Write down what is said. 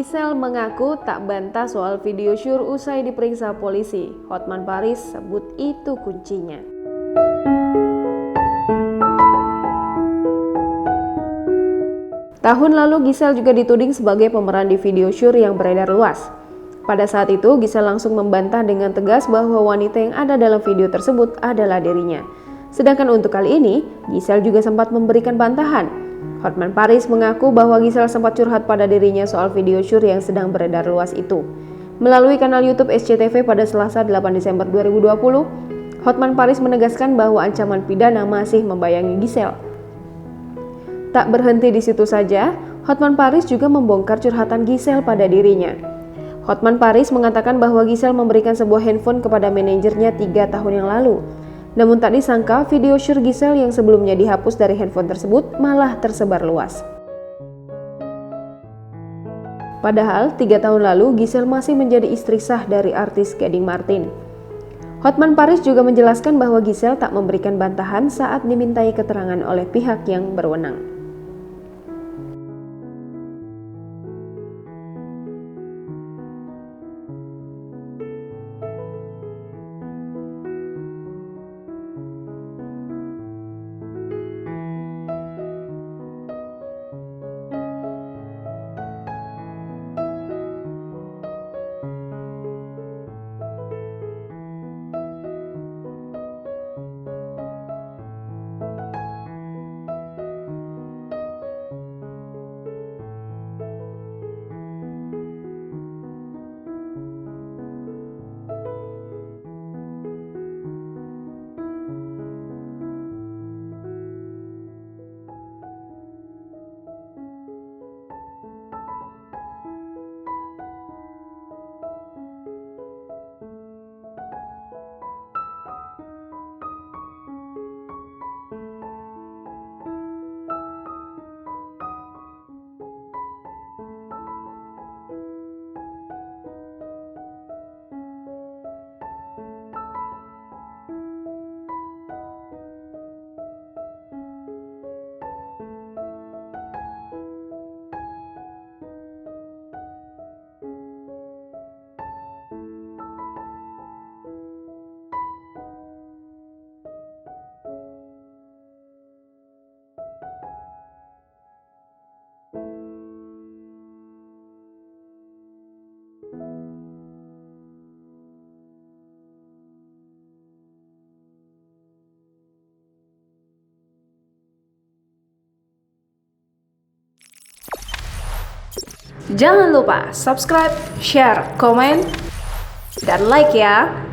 Gisel mengaku tak bantah soal video syur usai diperiksa polisi. Hotman Paris sebut itu kuncinya. Tahun lalu Gisel juga dituding sebagai pemeran di video syur yang beredar luas. Pada saat itu Gisel langsung membantah dengan tegas bahwa wanita yang ada dalam video tersebut adalah dirinya. Sedangkan untuk kali ini, Gisel juga sempat memberikan bantahan. Hotman Paris mengaku bahwa Gisel sempat curhat pada dirinya soal video syur yang sedang beredar luas itu. Melalui kanal YouTube SCTV pada Selasa 8 Desember 2020, Hotman Paris menegaskan bahwa ancaman pidana masih membayangi Gisel. Tak berhenti di situ saja, Hotman Paris juga membongkar curhatan Gisel pada dirinya. Hotman Paris mengatakan bahwa Gisel memberikan sebuah handphone kepada manajernya 3 tahun yang lalu. Namun tak disangka video syur Gisel yang sebelumnya dihapus dari handphone tersebut malah tersebar luas. Padahal 3 tahun lalu Gisel masih menjadi istri sah dari artis Gading Martin. Hotman Paris juga menjelaskan bahwa Gisel tak memberikan bantahan saat dimintai keterangan oleh pihak yang berwenang. Jangan lupa subscribe, share, komen, dan like ya!